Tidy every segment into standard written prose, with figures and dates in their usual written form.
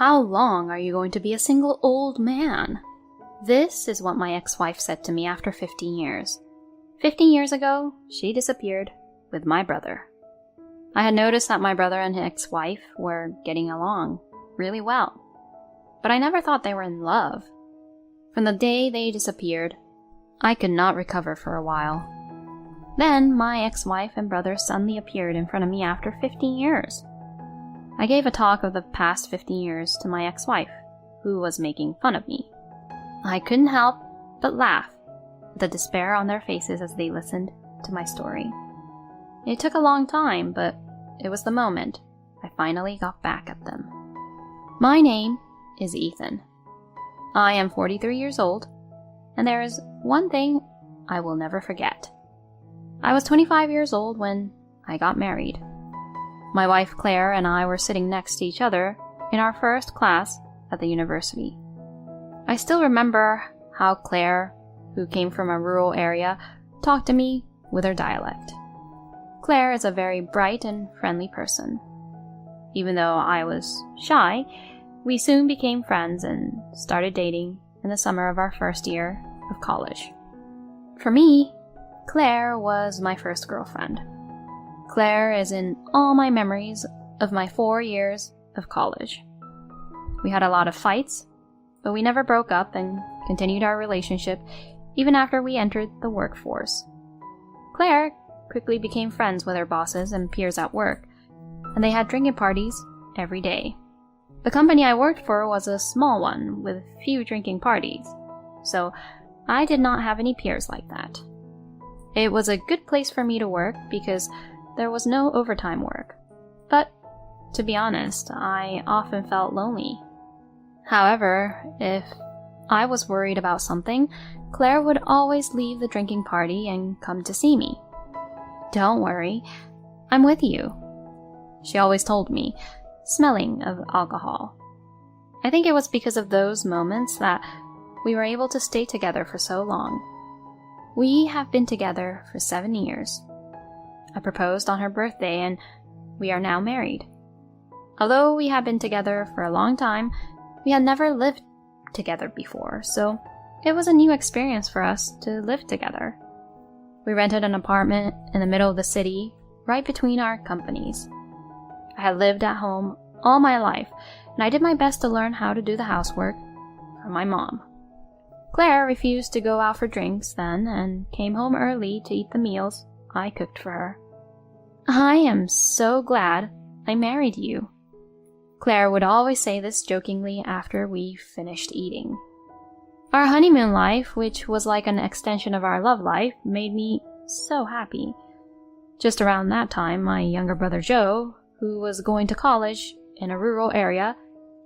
How long are you going to be a single old man? This is what my ex-wife said to me after 15 years. 15 years ago, she disappeared with my brother. I had noticed that my brother and his ex-wife were getting along really well, but I never thought they were in love. From the day they disappeared, I could not recover for a while. Then my ex-wife and brother suddenly appeared in front of me after 15 years. I gave a talk of the past 15 years to my ex-wife, who was making fun of me. I couldn't help but laugh at the despair on their faces as they listened to my story. It took a long time, but it was the moment I finally got back at them. My name is Ethan. I am 43 years old, and there is one thing I will never forget. I was 25 years old when I got married. My wife Claire and I were sitting next to each other in our first class at the university. I still remember how Claire, who came from a rural area, talked to me with her dialect. Claire is a very bright and friendly person. Even though I was shy, we soon became friends and started dating in the summer of our first year of college. For me, Claire was my first girlfriend. Claire is in all my memories of my 4 years of college. We had a lot of fights, but we never broke up and continued our relationship even after we entered the workforce. Claire quickly became friends with her bosses and peers at work, and they had drinking parties every day. The company I worked for was a small one with few drinking parties, so I did not have any peers like that. It was a good place for me to work because there was no overtime work, but to be honest, I often felt lonely. However, if I was worried about something, Claire would always leave the drinking party and come to see me. "Don't worry, I'm with you," she always told me, smelling of alcohol. I think it was because of those moments that we were able to stay together for so long. We have been together for 7 years. I proposed on her birthday and we are now married. Although we had been together for a long time, we had never lived together before, so it was a new experience for us to live together. We rented an apartment in the middle of the city, right between our companies. I had lived at home all my life, and I did my best to learn how to do the housework for my mom. Claire refused to go out for drinks then, and came home early to eat the meals I cooked for her. "I am so glad I married you." Claire would always say this jokingly after we finished eating. Our honeymoon life, which was like an extension of our love life, made me so happy. Just around that time, my younger brother Joe, who was going to college in a rural area,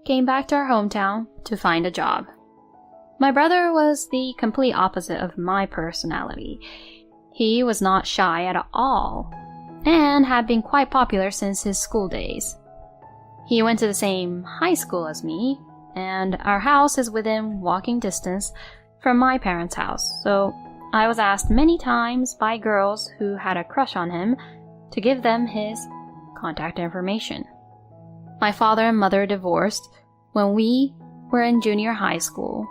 came back to our hometown to find a job. My brother was the complete opposite of my personality. He was not shy at all, and had been quite popular since his school days. He went to the same high school as me, and our house is within walking distance from my parents' house, so I was asked many times by girls who had a crush on him to give them his contact information. My father and mother divorced when we were in junior high school,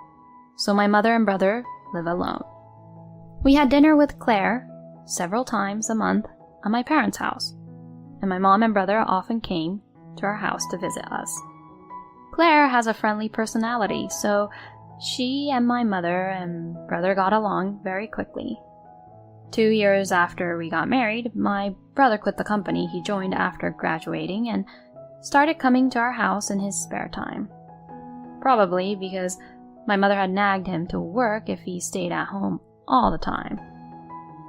so my mother and brother live alone. We had dinner with Claire several times a month at my parents' house, and my mom and brother often came to our house to visit us. Claire has a friendly personality, so she and my mother and brother got along very quickly. 2 years after we got married, my brother quit the company he joined after graduating and started coming to our house in his spare time. Probably because my mother had nagged him to work if he stayed at home all the time.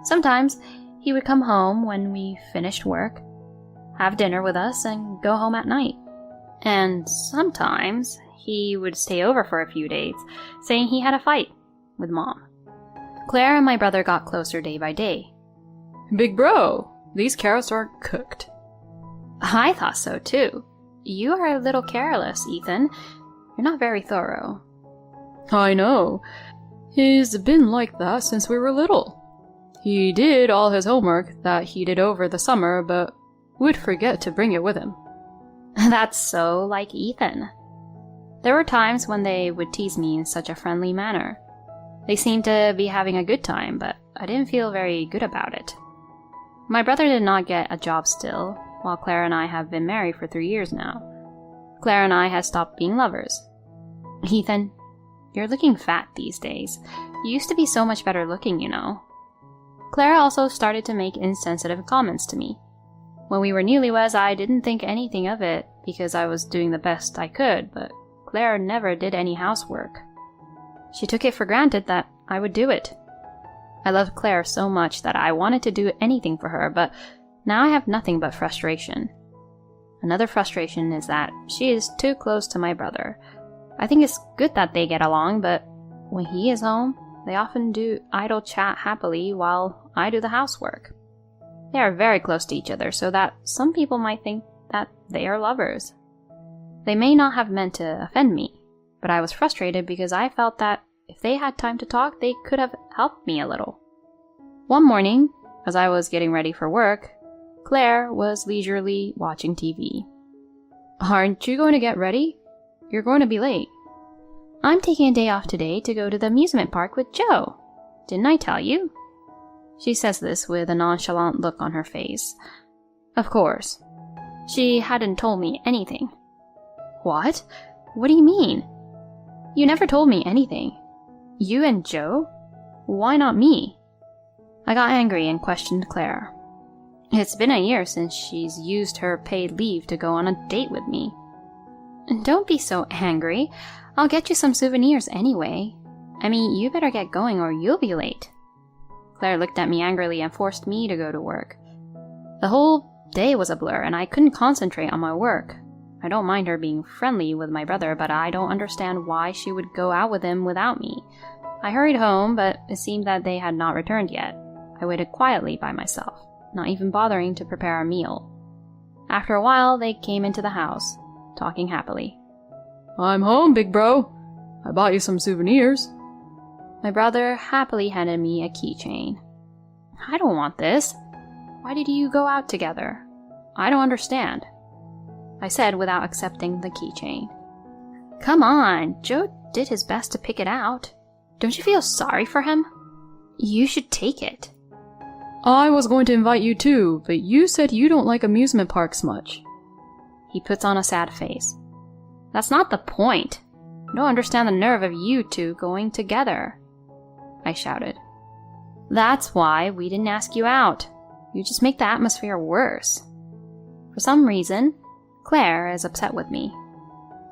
Sometimes he would come home when we finished work, have dinner with us, and go home at night. And sometimes he would stay over for a few days, saying he had a fight with Mom. Claire and my brother got closer day by day. "Big bro, these carrots aren't cooked." I thought so too. "You are a little careless, Ethan. You're not very thorough." "I know. He's been like that since we were little. He did all his homework that he did over the summer, but would forget to bring it with him." That's so like Ethan. There were times when they would tease me in such a friendly manner. They seemed to be having a good time, but I didn't feel very good about it. My brother did not get a job still, while Claire and I have been married for 3 years now. Claire and I had stopped being lovers. Ethan, you're looking fat these days. You used to be so much better looking, you know. Claire also started to make insensitive comments to me. When we were newlyweds, I didn't think anything of it because I was doing the best I could, but Claire never did any housework. She took it for granted that I would do it. I loved Claire so much that I wanted to do anything for her, but now I have nothing but frustration. Another frustration is that she is too close to my brother. I think it's good that they get along, but when he is home, they often do idle chat happily while I do the housework. They are very close to each other, so that some people might think that they are lovers. They may not have meant to offend me, but I was frustrated because I felt that if they had time to talk, they could have helped me a little. One morning, as I was getting ready for work, Claire was leisurely watching TV. "Aren't you going to get ready? You're going to be late." "I'm taking a day off today to go to the amusement park with Joe. Didn't I tell you?" She says this with a nonchalant look on her face. Of course. She hadn't told me anything. "What? What do you mean? You never told me anything. You and Joe? Why not me?" I got angry and questioned Claire. It's been a year since she's used her paid leave to go on a date with me. "Don't be so angry. I'll get you some souvenirs anyway. I mean, you better get going or you'll be late." Claire looked at me angrily and forced me to go to work. The whole day was a blur and I couldn't concentrate on my work. I don't mind her being friendly with my brother, but I don't understand why she would go out with him without me. I hurried home, but it seemed that they had not returned yet. I waited quietly by myself, not even bothering to prepare a meal. After a while, they came into the house, talking happily. "I'm home, big bro. I bought you some souvenirs." My brother happily handed me a keychain. "I don't want this. Why did you go out together? I don't understand," I said without accepting the keychain. "Come on, Joe did his best to pick it out. Don't you feel sorry for him? You should take it." "I was going to invite you too, but you said you don't like amusement parks much." He puts on a sad face. "That's not the point. I don't understand the nerve of you two going together," I shouted. "That's why we didn't ask you out. You just make the atmosphere worse." For some reason, Claire is upset with me.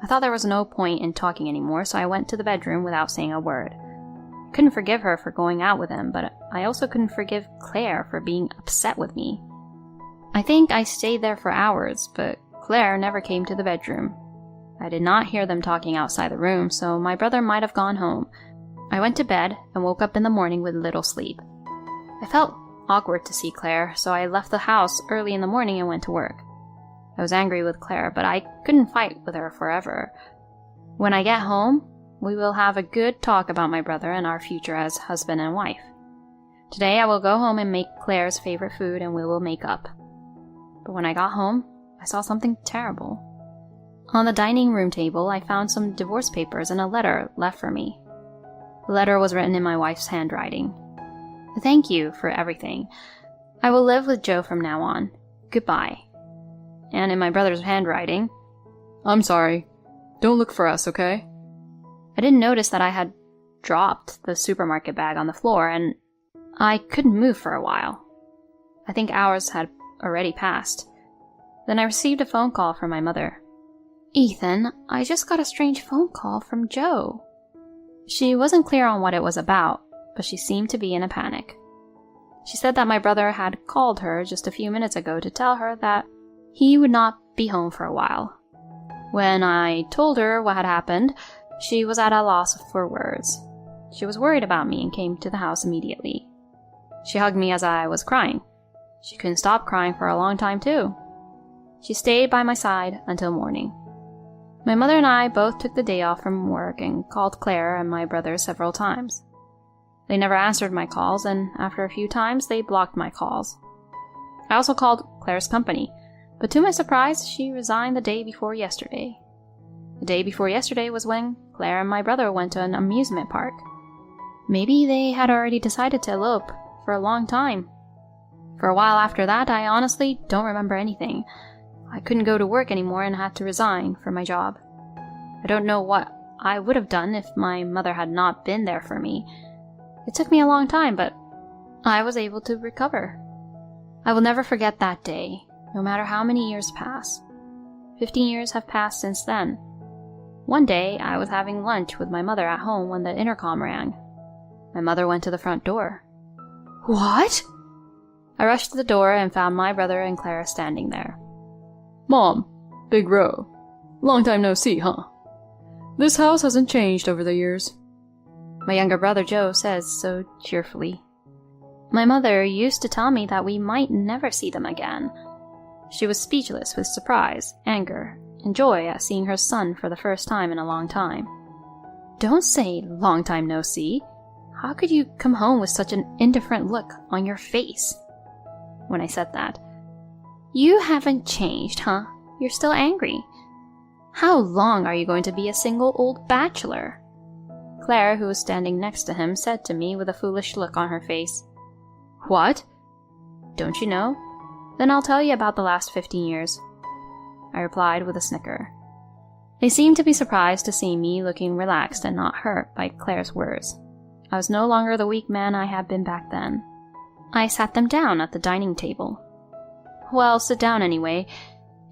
I thought there was no point in talking anymore, so I went to the bedroom without saying a word. I couldn't forgive her for going out with him, but I also couldn't forgive Claire for being upset with me. I think I stayed there for hours, but Claire never came to the bedroom. I did not hear them talking outside the room, so my brother might have gone home. I went to bed and woke up in the morning with little sleep. I felt awkward to see Claire, so I left the house early in the morning and went to work. I was angry with Claire, but I couldn't fight with her forever. When I get home, we will have a good talk about my brother and our future as husband and wife. Today I will go home and make Claire's favorite food and we will make up. But when I got home, I saw something terrible. On the dining room table, I found some divorce papers and a letter left for me. The letter was written in my wife's handwriting. "Thank you for everything. I will live with Joe from now on. Goodbye." And in my brother's handwriting, "I'm sorry. Don't look for us, okay?" I didn't notice that I had dropped the supermarket bag on the floor, and I couldn't move for a while. I think hours had already passed. Then I received a phone call from my mother. "Ethan, I just got a strange phone call from Joe." She wasn't clear on what it was about, but she seemed to be in a panic. She said that my brother had called her just a few minutes ago to tell her that he would not be home for a while. When I told her what had happened, she was at a loss for words. She was worried about me and came to the house immediately. She hugged me as I was crying. She couldn't stop crying for a long time too. She stayed by my side until morning. My mother and I both took the day off from work and called Claire and my brother several times. They never answered my calls, and after a few times they blocked my calls. I also called Claire's company, but to my surprise, she resigned the day before yesterday. The day before yesterday was when Claire and my brother went to an amusement park. Maybe they had already decided to elope for a long time. For a while after that, I honestly don't remember anything. I couldn't go to work anymore and had to resign from my job. I don't know what I would have done if my mother had not been there for me. It took me a long time, but I was able to recover. I will never forget that day, no matter how many years pass. 15 years have passed since then. One day, I was having lunch with my mother at home when the intercom rang. My mother went to the front door. "What?" I rushed to the door and found my brother and Clara standing there. "Mom, big row. Long time no see, huh? This house hasn't changed over the years." My younger brother Joe says so cheerfully. My mother used to tell me that we might never see them again. She was speechless with surprise, anger, and joy at seeing her son for the first time in a long time. "Don't say long time no see. How could you come home with such an indifferent look on your face?" When I said that. "You haven't changed, huh? You're still angry. How long are you going to be a single old bachelor?" Claire, who was standing next to him, said to me with a foolish look on her face, "What? Don't you know? Then I'll tell you about the last 15 years. I replied with a snicker. They seemed to be surprised to see me looking relaxed and not hurt by Claire's words. I was no longer the weak man I had been back then. I sat them down at the dining table. "Well, sit down anyway.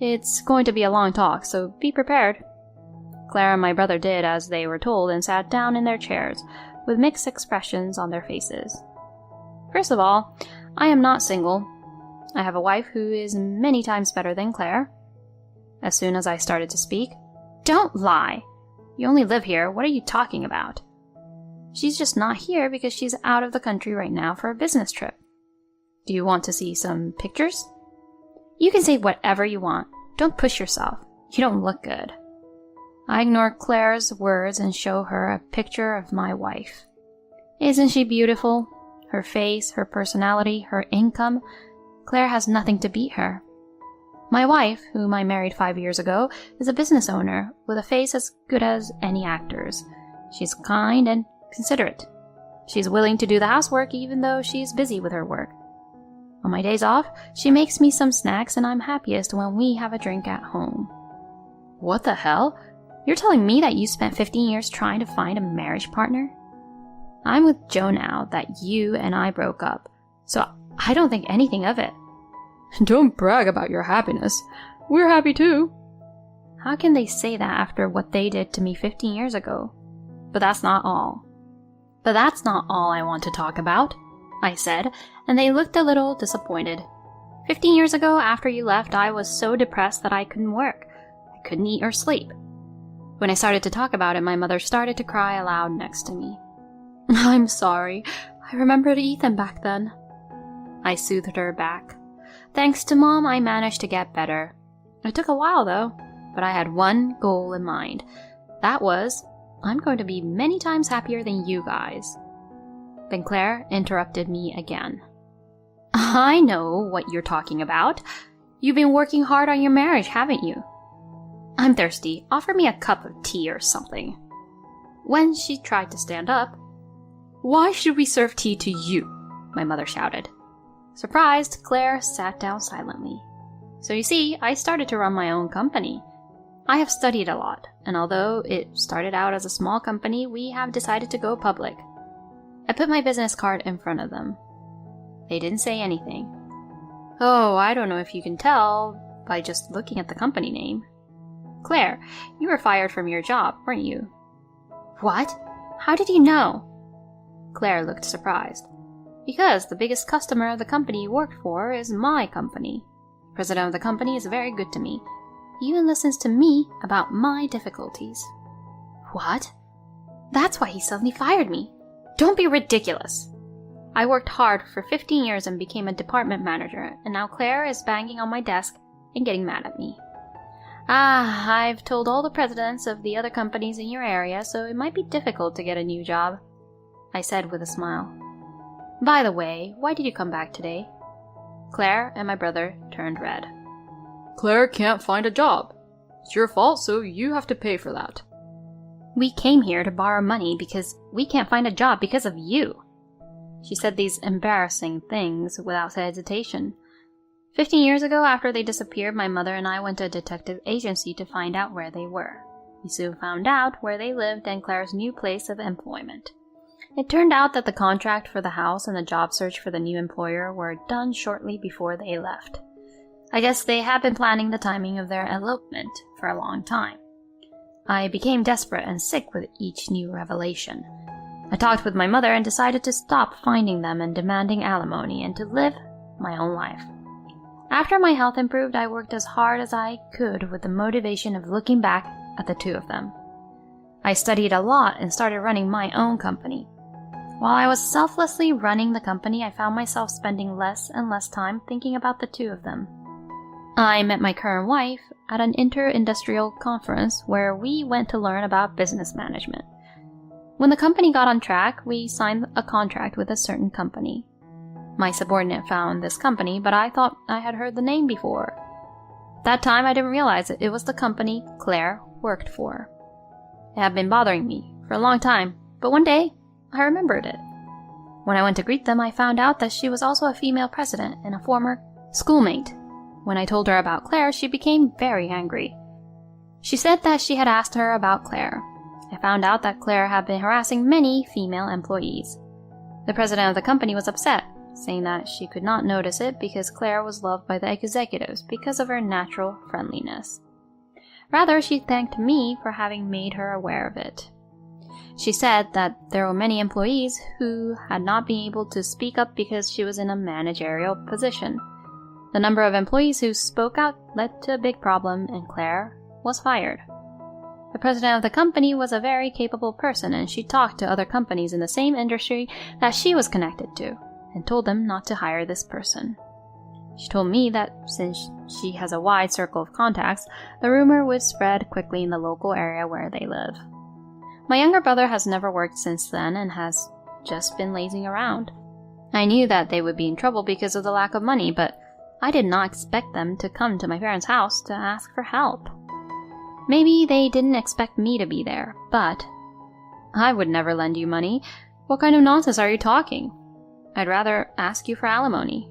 It's going to be a long talk, so be prepared." Claire and my brother did as they were told and sat down in their chairs, with mixed expressions on their faces. First of all, I am not single. I have a wife who is many times better than Claire. As soon as I started to speak, "Don't lie! You only live here. What are you talking about?" "She's just not here because she's out of the country right now for a business trip." "Do you want to see some pictures?" "You can say whatever you want. Don't push yourself. You don't look good." I ignore Claire's words and show her a picture of my wife. Isn't she beautiful? Her face, her personality, her income. Claire has nothing to beat her. My wife, whom I married 5 years ago, is a business owner with a face as good as any actor's. She's kind and considerate. She's willing to do the housework even though she's busy with her work. On my days off, she makes me some snacks and I'm happiest when we have a drink at home. What the hell? You're telling me that you spent 15 years trying to find a marriage partner? I'm with Joe now that you and I broke up, so I don't think anything of it. Don't brag about your happiness. We're happy too. How can they say that after what they did to me 15 years ago? But that's not all I want to talk about, I said, and they looked a little disappointed. 15 years ago, after you left, I was so depressed that I couldn't work. I couldn't eat or sleep. When I started to talk about it, my mother started to cry aloud next to me. I'm sorry. I remembered Ethan back then. I soothed her back. Thanks to Mom, I managed to get better. It took a while, though, but I had one goal in mind. That was, I'm going to be many times happier than you guys. Then Claire interrupted me again. I know what you're talking about. You've been working hard on your marriage, haven't you? I'm thirsty. Offer me a cup of tea or something. When she tried to stand up, Why should we serve tea to you? My mother shouted. Surprised, Claire sat down silently. So you see, I started to run my own company. I have studied a lot, and although it started out as a small company, we have decided to go public. I put my business card in front of them. They didn't say anything. Oh, I don't know if you can tell by just looking at the company name. Claire, you were fired from your job, weren't you? What? How did you know? Claire looked surprised. Because the biggest customer of the company you worked for is my company. The president of the company is very good to me. He even listens to me about my difficulties. What? That's why he suddenly fired me. Don't be ridiculous. I worked hard for 15 years and became a department manager, and now Claire is banging on my desk and getting mad at me. I've told all the presidents of the other companies in your area, so it might be difficult to get a new job, I said with a smile. By the way, why did you come back today? Claire and my brother turned red. Claire can't find a job. It's your fault, so you have to pay for that. We came here to borrow money because we can't find a job because of you. She said these embarrassing things without hesitation. 15 years ago, after they disappeared, my mother and I went to a detective agency to find out where they were. We soon found out where they lived and Claire's new place of employment. It turned out that the contract for the house and the job search for the new employer were done shortly before they left. I guess they had been planning the timing of their elopement for a long time. I became desperate and sick with each new revelation. I talked with my mother and decided to stop finding them and demanding alimony and to live my own life. After my health improved, I worked as hard as I could with the motivation of looking back at the two of them. I studied a lot and started running my own company. While I was selflessly running the company, I found myself spending less and less time thinking about the two of them. I met my current wife at an inter-industrial conference where we went to learn about business management. When the company got on track, we signed a contract with a certain company. My subordinate found this company, but I thought I had heard the name before. At that time, I didn't realize it was the company Claire worked for. It had been bothering me for a long time, but one day, I remembered it. When I went to greet them, I found out that she was also a female president and a former schoolmate. When I told her about Claire, she became very angry. She said that she had asked her about Claire. I found out that Claire had been harassing many female employees. The president of the company was upset, saying that she could not notice it because Claire was loved by the executives because of her natural friendliness. Rather, she thanked me for having made her aware of it. She said that there were many employees who had not been able to speak up because she was in a managerial position. The number of employees who spoke out led to a big problem, and Claire was fired. The president of the company was a very capable person, and she talked to other companies in the same industry that she was connected to, and told them not to hire this person. She told me that since she has a wide circle of contacts, the rumor would spread quickly in the local area where they live. My younger brother has never worked since then and has just been lazing around. I knew that they would be in trouble because of the lack of money, but I did not expect them to come to my parents' house to ask for help. Maybe they didn't expect me to be there, but I would never lend you money. What kind of nonsense are you talking? I'd rather ask you for alimony.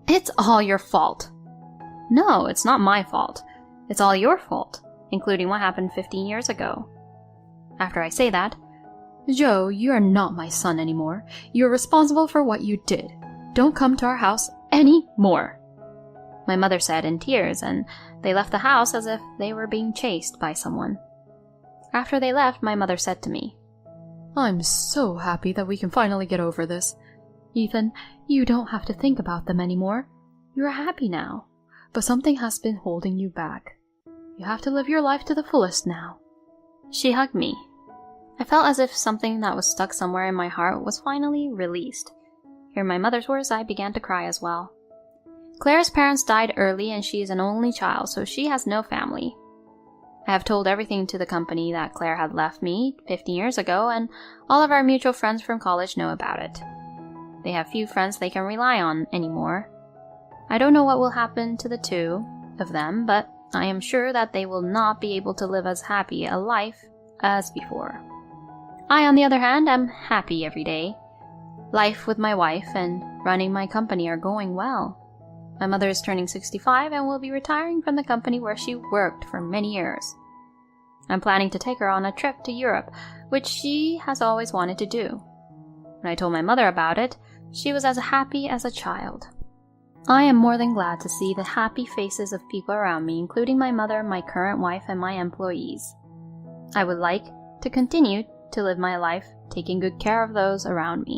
It's all your fault. No, it's not my fault. It's all your fault, including what happened 15 years ago. After I say that, Joe, you are not my son anymore. You're responsible for what you did. Don't come to our house any more. My mother said in tears, and they left the house as if they were being chased by someone. After they left, my mother said to me, I'm so happy that we can finally get over this. Ethan, you don't have to think about them anymore. You're happy now, but something has been holding you back. You have to live your life to the fullest now. She hugged me. I felt as if something that was stuck somewhere in my heart was finally released. Hearing my mother's words, I began to cry as well. Claire's parents died early and she is an only child, so she has no family. I have told everything to the company that Claire had left me 15 years ago, and all of our mutual friends from college know about it. They have few friends they can rely on anymore. I don't know what will happen to the two of them, but I am sure that they will not be able to live as happy a life as before. I, on the other hand, am happy every day. Life with my wife and running my company are going well. My mother is turning 65 and will be retiring from the company where she worked for many years. I'm planning to take her on a trip to Europe, which she has always wanted to do. When I told my mother about it, she was as happy as a child. I am more than glad to see the happy faces of people around me, including my mother, my current wife, and my employees. I would like to continue to live my life taking good care of those around me.